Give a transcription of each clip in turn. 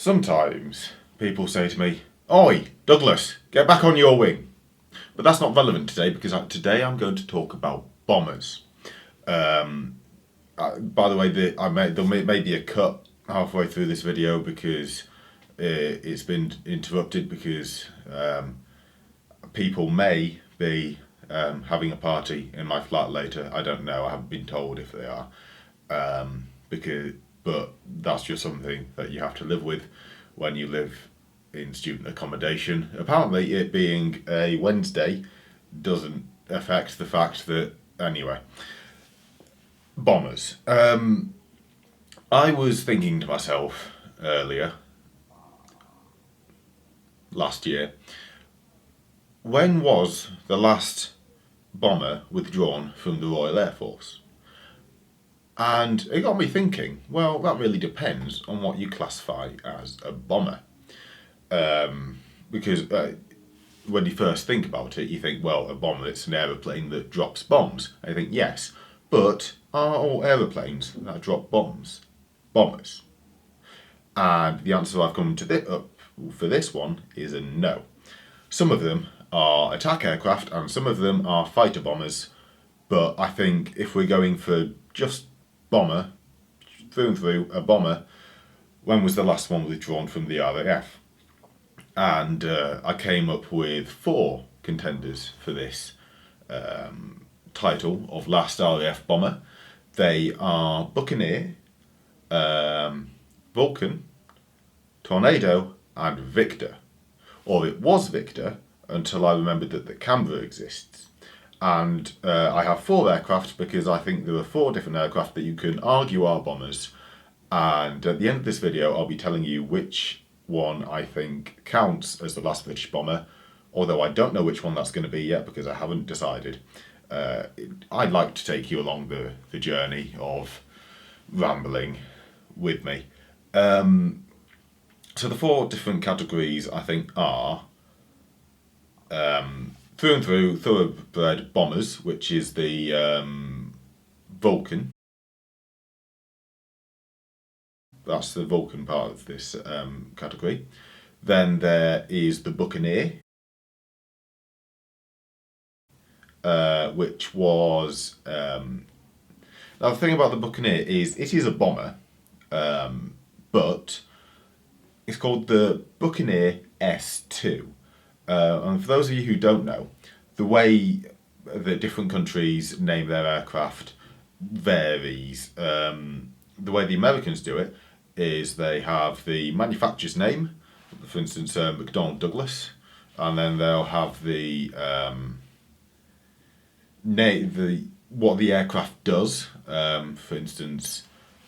Sometimes people say to me, "Oi, Douglas, get back on your wing." But that's not relevant today because today I'm going to talk about bombers. By the way, there may be a cut halfway through this video because it's been interrupted because people may be having a party in my flat later. I don't know. I haven't been told if they are. But that's just something that you have to live with when you live in student accommodation. Apparently, it being a Wednesday doesn't affect the fact that, anyway. Bombers. I was thinking to myself earlier, last year, when was the last bomber withdrawn from the Royal Air Force? And it got me thinking, well, that really depends on what you classify as a bomber. Because when you first think about it, you think, well, a bomber, it's an aeroplane that drops bombs. And you think, yes, but are all aeroplanes that drop bombs bombers? And the answer I've come to for this one is a no. Some of them are attack aircraft and some of them are fighter bombers. But I think if we're going for just bomber, through and through, a bomber, when was the last one withdrawn from the RAF? And I came up with 4 contenders for this title of Last RAF Bomber. They are Buccaneer, Vulcan, Tornado, and Victor. Or it was Victor until I remembered that the Canberra exists. And I have 4 aircraft because I think there are 4 different aircraft that you can argue are bombers. And at the end of this video, I'll be telling you which one I think counts as the last British bomber, although I don't know which one that's going to be yet because I haven't decided. I'd like to take you along the journey of rambling with me. So the 4 different categories I think are through and through thoroughbred bombers, which is the Vulcan. That's the Vulcan part of this category. Then there is the Buccaneer, which was... now the thing about the Buccaneer is it is a bomber, but it's called the Buccaneer S2. And for those of you who don't know, the way that different countries name their aircraft varies. The way the Americans do it is they have the manufacturer's name, for instance, McDonnell Douglas, and then they'll have the what the aircraft does. For instance,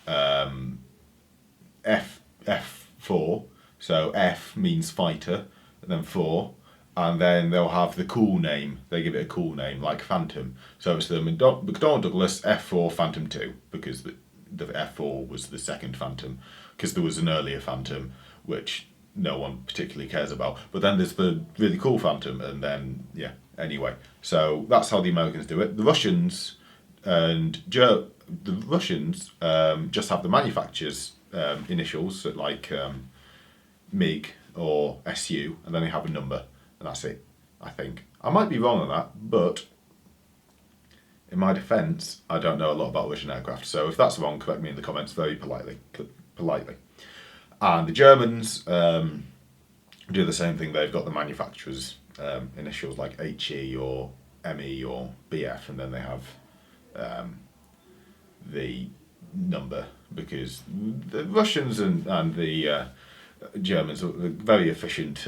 F4. So F means fighter, and then 4. And then they'll have the cool name. They give it a cool name, like Phantom. So it's the McDonnell Douglas F4 Phantom 2, because the F4 was the second Phantom, because there was an earlier Phantom, which no one particularly cares about. But then there's the really cool Phantom, and then, yeah, anyway. So that's how the Americans do it. The Russians just have the manufacturer's initials, like MiG or SU, and then they have a number. And that's it, I think. I might be wrong on that, but in my defence, I don't know a lot about Russian aircraft. So if that's wrong, correct me in the comments very politely. And the Germans do the same thing. They've got the manufacturer's initials like HE or ME or BF, and then they have the number, because the Russians and the Germans are very efficient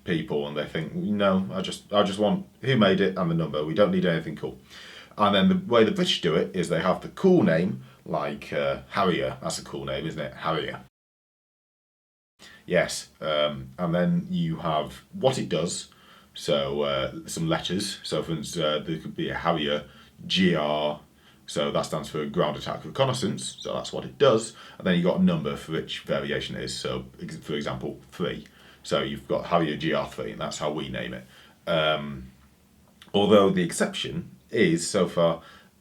people, and they think, no, I just want who made it and the number. We don't need anything cool. And then the way the British do it is they have the cool name, like Harrier. That's a cool name, isn't it? Harrier. Yes. And then you have what it does. So some letters. So for instance, there could be a Harrier GR. So that stands for Ground Attack Reconnaissance. So that's what it does. And then you've got a number for which variation it is. So for example, 3. So you've got Harrier GR3, and that's how we name it. Although the exception is, so far,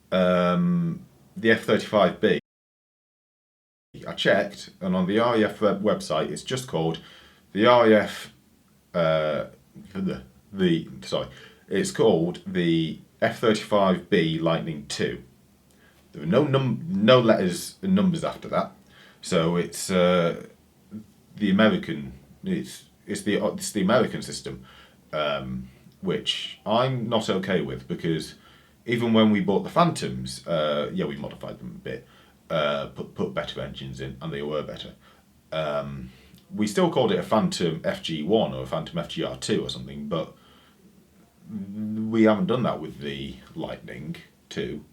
the F-35B. I checked, and on the RAF website, it's just called the RAF. It's called the F-35B Lightning II. There are no letters and numbers after that, so it's the American. It's the American system, which I'm not okay with, because even when we bought the Phantoms, we modified them a bit, put better engines in, and they were better. We still called it a Phantom FG1 or a Phantom FGR2 or something, but we haven't done that with the Lightning 2.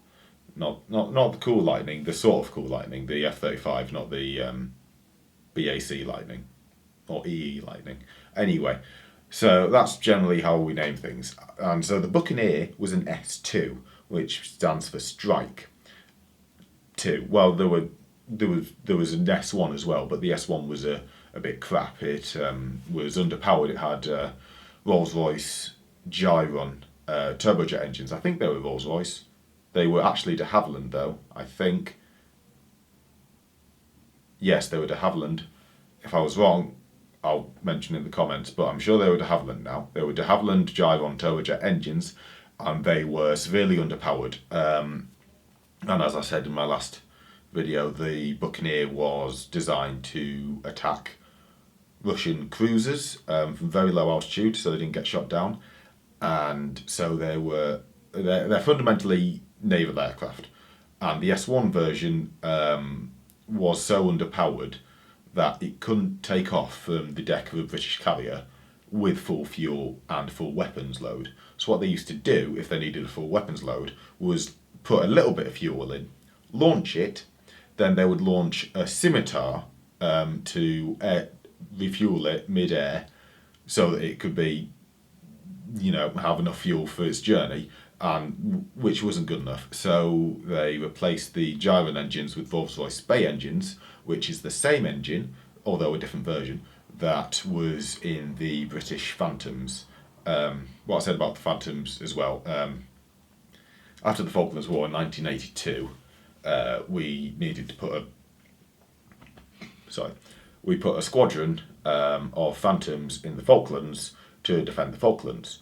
Not the cool Lightning, the sort of cool Lightning, the F-35, not the BAC Lightning or EE Lightning. Anyway, so that's generally how we name things. And so the Buccaneer was an S2, which stands for Strike 2. Well, there was an S1 as well, but the S1 was a bit crap. It was underpowered. It had Rolls-Royce Gyron turbojet engines. I think they were Rolls-Royce. They were actually de Havilland, though, I think. Yes, they were de Havilland. If I was wrong, I'll mention in the comments, but I'm sure they were de Havilland now. They were de Havilland Gyron turbojet engines, and they were severely underpowered. And as I said in my last video, the Buccaneer was designed to attack Russian cruisers from very low altitude, so they didn't get shot down. And so they're fundamentally naval aircraft. And the S1 version was so underpowered that it couldn't take off from the deck of a British carrier with full fuel and full weapons load. So what they used to do, if they needed a full weapons load, was put a little bit of fuel in, launch it, then they would launch a Scimitar to refuel it mid-air so that it could be, have enough fuel for its journey, and which wasn't good enough. So they replaced the Gyron engines with Rolls-Royce Spey engines, which is the same engine, although a different version, that was in the British Phantoms. What I said about the Phantoms as well, after the Falklands War in 1982, we needed to put a squadron of Phantoms in the Falklands to defend the Falklands,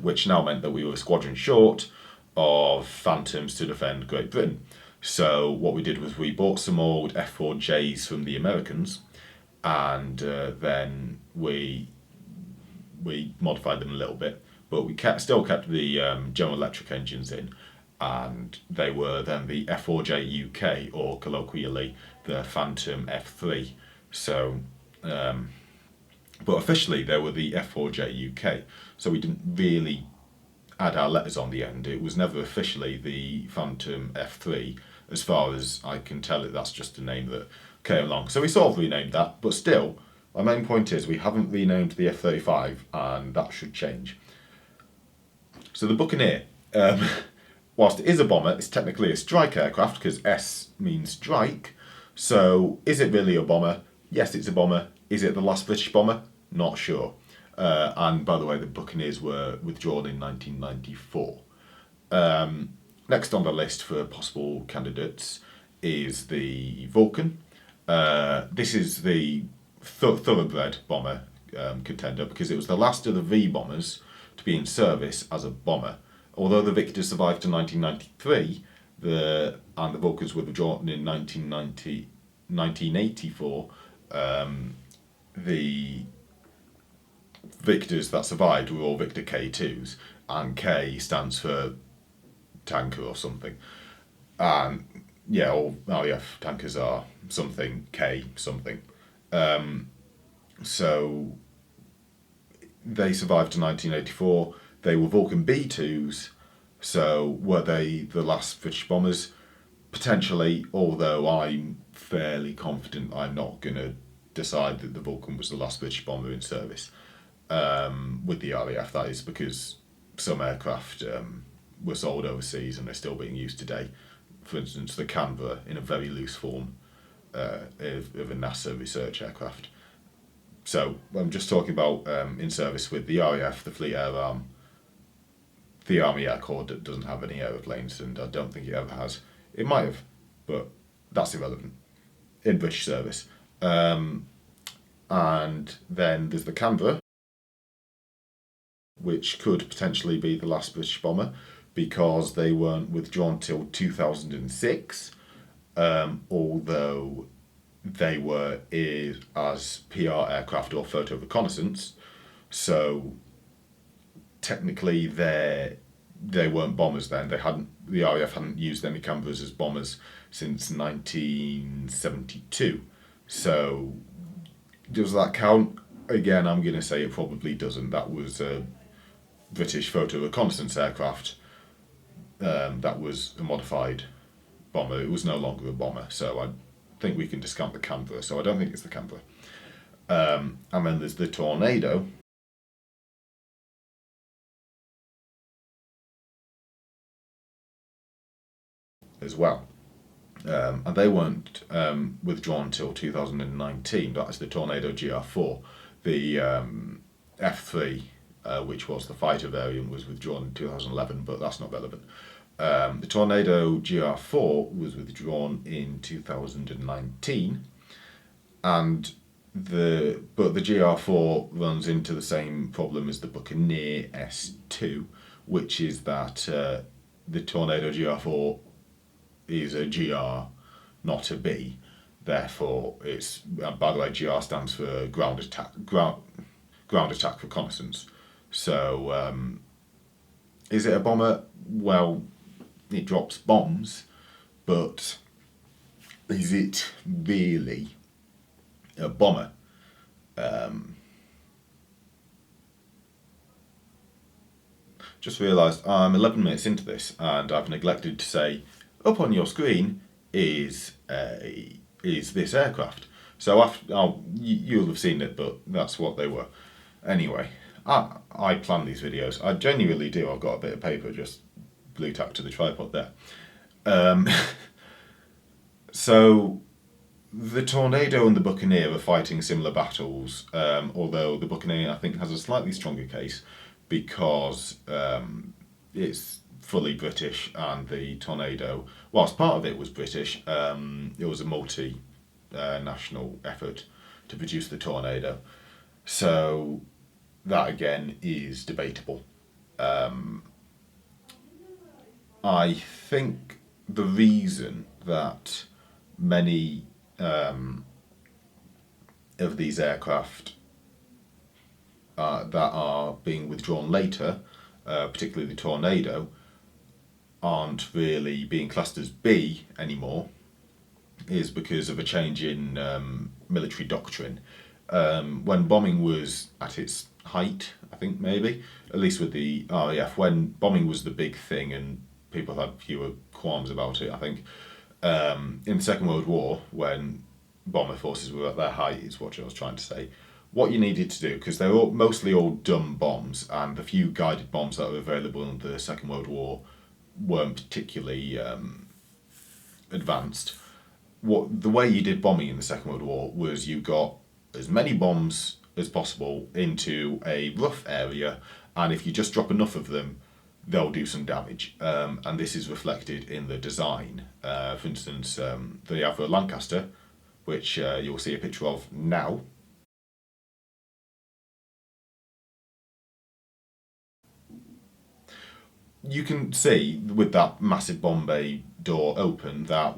which now meant that we were a squadron short of Phantoms to defend Great Britain. So what we did was we bought some old F4Js from the Americans, and then we modified them a little bit, but we still kept the General Electric engines in, and they were then the F4J UK, or colloquially the Phantom F3. So, but officially they were the F4J UK. So we didn't really add our letters on the end. It was never officially the Phantom F3, as far as I can tell. That's just a name that came along. So we sort of renamed that, but still, my main point is we haven't renamed the F-35, and that should change. So the Buccaneer, whilst it is a bomber, it's technically a strike aircraft, because S means strike. So is it really a bomber? Yes, it's a bomber. Is it the last British bomber? Not sure. And by the way, the Buccaneers were withdrawn in 1994. Next on the list for possible candidates is the Vulcan. This is the thoroughbred bomber contender, because it was the last of the V bombers to be in service as a bomber. Although the Victor survived to 1993, and the Vulcans were withdrawn in 1984, the Victors that survived were all Victor K2s, and K stands for tanker or something. And all RAF tankers are something K something. So they survived to 1984. They were Vulcan B2s. So were they the last British bombers? Potentially, although I'm fairly confident I'm not going to decide that the Vulcan was the last British bomber in service with the RAF. That is because some aircraft were sold overseas and they're still being used today. For instance, the Canberra, in a very loose form, of a NASA research aircraft. So I'm just talking about in service with the RAF, the Fleet Air Arm. The Army Air Corps doesn't have any aeroplanes, and I don't think it ever has. It might have, but that's irrelevant. in British service. And then there's the Canberra, which could potentially be the last British bomber because they weren't withdrawn till 2006, although they were as PR aircraft or photo reconnaissance. So technically they weren't bombers then. The RAF hadn't used any Canberras as bombers since 1972. So does that count? Again, I'm going to say it probably doesn't. That was a British photo reconnaissance aircraft. That was a modified bomber. It was no longer a bomber, so I think we can discount the Canberra. So I don't think it's the Canberra. And then there's the Tornado. As well. And they weren't withdrawn until 2019. That's the Tornado GR4. The F3, which was the fighter variant, was withdrawn in 2011, but that's not relevant. The Tornado GR4 was withdrawn in 2019, and the GR4 runs into the same problem as the Buccaneer S2, which is that the Tornado GR4 is a GR, not a B. Therefore, it's by the way, GR stands for ground attack reconnaissance. So, is it a bomber? Well, it drops bombs, but is it really a bomber? Just realised I'm 11 minutes into this and I've neglected to say up on your screen is this aircraft. So you'll have seen it, but that's what they were. Anyway, I plan these videos. I genuinely do. I've got a bit of paper just blue tacked to the tripod there. So the Tornado and the Buccaneer are fighting similar battles, although the Buccaneer I think has a slightly stronger case because it's fully British, and the Tornado, whilst part of it was British, it was a multi-national effort to produce the Tornado. So that again is debatable. I think the reason that many of these aircraft that are being withdrawn later, particularly the Tornado, aren't really being classed as B anymore is because of a change in military doctrine. When bombing was at its height, I think maybe, at least with the RAF, when bombing was the big thing and people had fewer qualms about it, I think, in the Second World War, when bomber forces were at their height, is what I was trying to say, what you needed to do, because they were mostly all dumb bombs, and the few guided bombs that were available in the Second World War weren't particularly advanced. The way you did bombing in the Second World War was you got as many bombs as possible into a rough area, and if you just drop enough of them, they'll do some damage. And this is reflected in the design. For instance, the Avro Lancaster, which you'll see a picture of now. You can see with that massive bomb bay door open that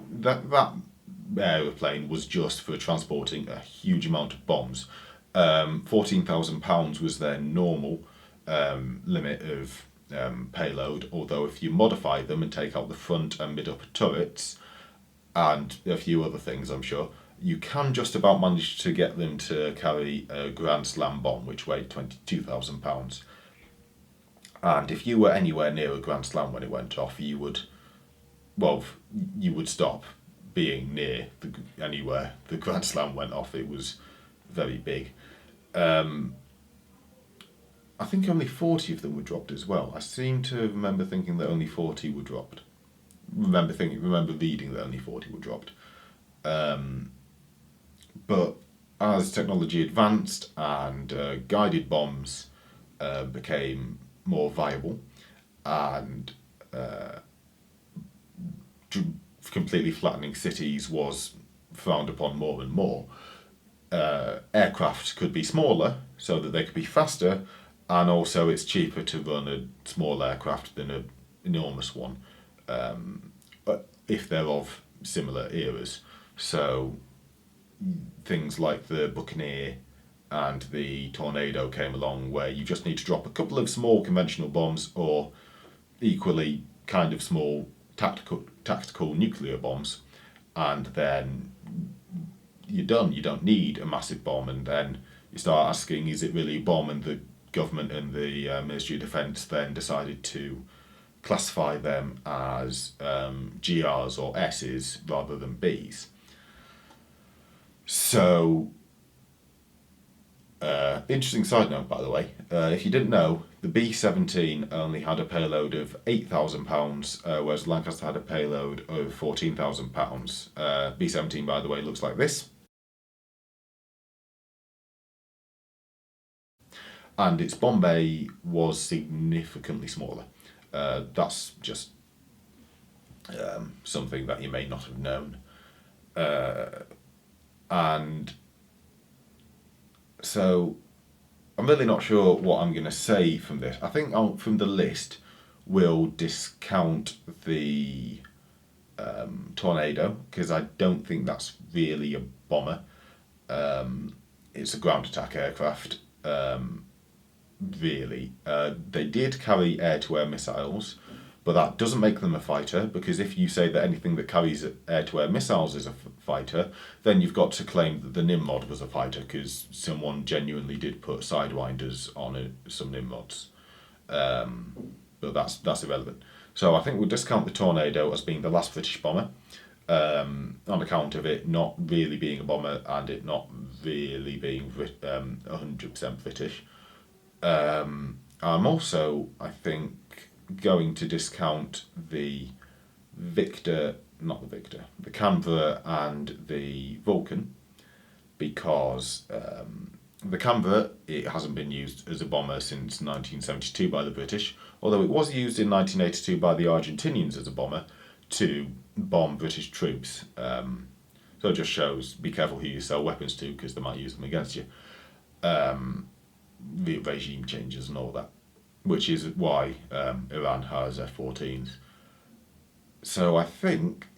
aeroplane was just for transporting a huge amount of bombs. £14,000 was their normal limit of payload, although if you modify them and take out the front and mid-upper turrets and a few other things, I'm sure, you can just about manage to get them to carry a Grand Slam bomb, which weighed £22,000. And if you were anywhere near a Grand Slam when it went off, you would stop being near anywhere the Grand Slam went off. It was very big. I think only 40 of them were dropped as well. I seem to remember thinking that only 40 were dropped. Remember reading that only 40 were dropped. But as technology advanced and guided bombs became more viable, and completely flattening cities was frowned upon more and more. Aircraft could be smaller so that they could be faster, and also it's cheaper to run a small aircraft than an enormous one, if they're of similar eras. So things like the Buccaneer and the Tornado came along, where you just need to drop a couple of small conventional bombs or equally kind of small tactical nuclear bombs, and then you're done. You don't need a massive bomb. And then you start asking, is it really a bomb? And the government and the Ministry of Defence then decided to classify them as GRs or S's rather than B's. So, interesting side note, by the way, if you didn't know, the B-17 only had a payload of £8,000, whereas Lancaster had a payload of £14,000. B-17, by the way, looks like this. And its bomb bay was significantly smaller. That's just something that you may not have known. And so I'm really not sure what I'm going to say from this. I think from the list we'll discount the Tornado, because I don't think that's really a bomber. It's a ground attack aircraft. Really. They did carry air-to-air missiles, but that doesn't make them a fighter, because if you say that anything that carries air-to-air missiles is a fighter, then you've got to claim that the Nimrod was a fighter, because someone genuinely did put sidewinders on some Nimrods. But that's irrelevant. So I think we'll discount the Tornado as being the last British bomber, on account of it not really being a bomber and it not really being 100% British. I'm also, I think, going to discount the Canberra and the Vulcan, because the Canberra, it hasn't been used as a bomber since 1972 by the British, although it was used in 1982 by the Argentinians as a bomber to bomb British troops. So it just shows, be careful who you sell weapons to, because they might use them against you. The regime changes and all that, which is why Iran has F-14s. So I think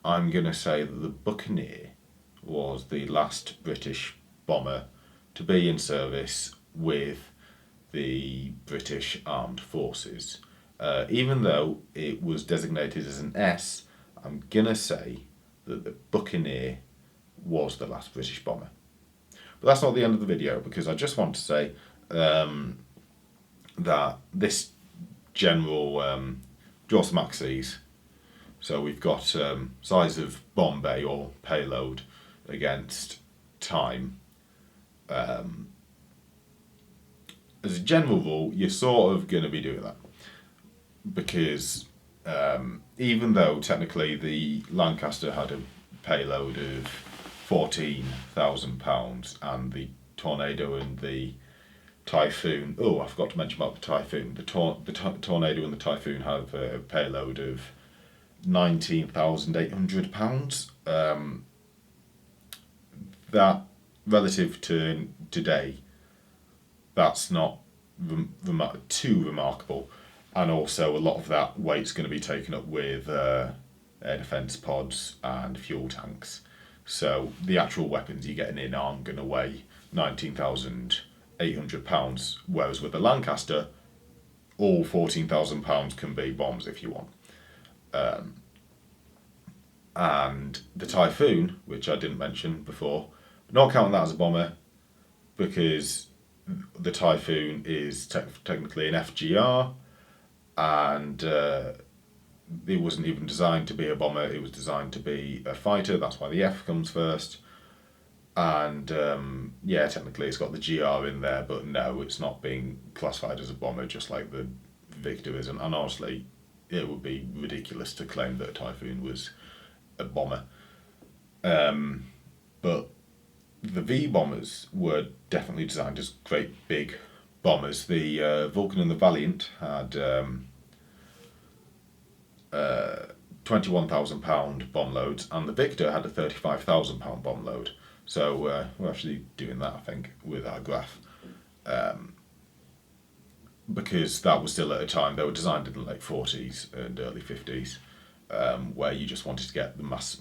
I'm going to say that the Buccaneer was the last British bomber to be in service with the British Armed Forces. Even though it was designated as an S, I'm going to say that the Buccaneer was the last British bomber. But that's not the end of the video, because I just want to say that this general draw some axes. So we've got size of bomb bay or payload against time. As a general rule, you're sort of going to be doing that, because even though technically the Lancaster had a payload of £14,000 and the Tornado and the Typhoon, I forgot to mention about the Typhoon. The Tornado and the Typhoon have a payload of £19,800. That, relative to today, that's not too remarkable, and also a lot of that weight's going to be taken up with air defence pods and fuel tanks. So the actual weapons you're getting in aren't going to weigh £19,800, whereas with the Lancaster, all £14,000 can be bombs if you want. And the Typhoon, which I didn't mention before, not counting that as a bomber, because the Typhoon is technically an FGR, and it wasn't even designed to be a bomber, it was designed to be a fighter. That's why the F comes first. And technically it's got the GR in there, but no, it's not being classified as a bomber, just like the Victor isn't. And honestly, it would be ridiculous to claim that a Typhoon was a bomber. But the V bombers were definitely designed as great big bombers. The Vulcan and the Valiant had £21,000 bomb loads, and the Victor had a £35,000 bomb load. So we're actually doing that, I think, with our graph. Because that was still at a time, they were designed in the late 40s and early 50s, where you just wanted to get the most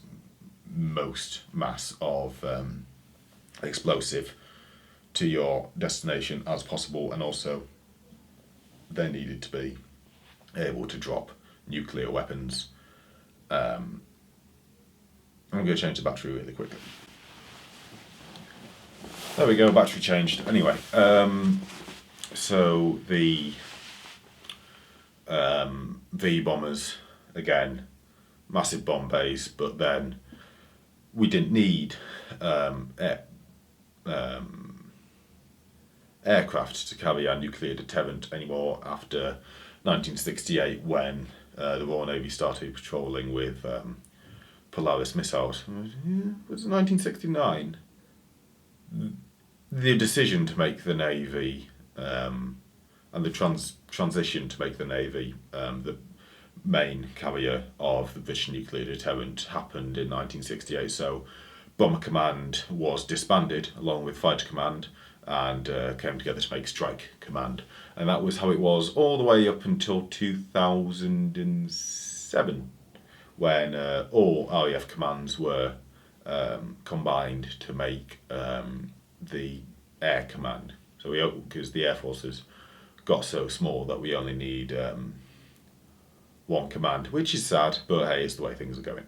mass of explosive to your destination as possible, and also they needed to be able to drop nuclear weapons. I'm going to change the battery really quickly. There we go, battery changed. Anyway, so the V bombers, again, massive bomb base, but then we didn't need aircraft to carry our nuclear deterrent anymore after 1968, when the Royal Navy started patrolling with Polaris missiles. Was it 1969? The decision to make the Navy and the transition to make the Navy the main carrier of the British nuclear deterrent happened in 1968. So Bomber Command was disbanded along with Fighter Command, and came together to make Strike Command. And that was how it was all the way up until 2007, when all RAF commands were combined to make the Air Command. So because the Air Forces got so small that we only need one command, which is sad, but hey, it's the way things are going.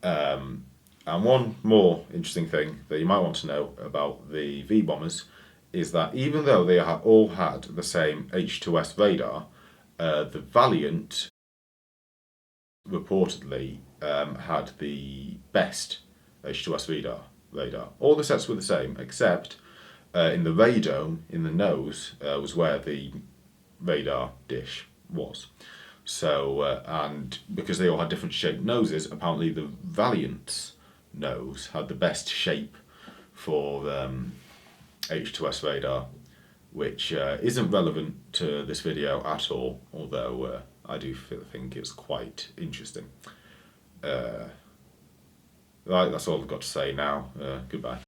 And one more interesting thing that you might want to know about the V bombers is that even though they all had the same H2S radar, the Valiant reportedly had the best H2S radar. All the sets were the same, except in the radome, in the nose, was where the radar dish was. So, and because they all had different shaped noses, apparently the Valiant's nose had the best shape for H2S radar, which isn't relevant to this video at all, although I do think it's quite interesting. Right, that's all I've got to say now. Goodbye.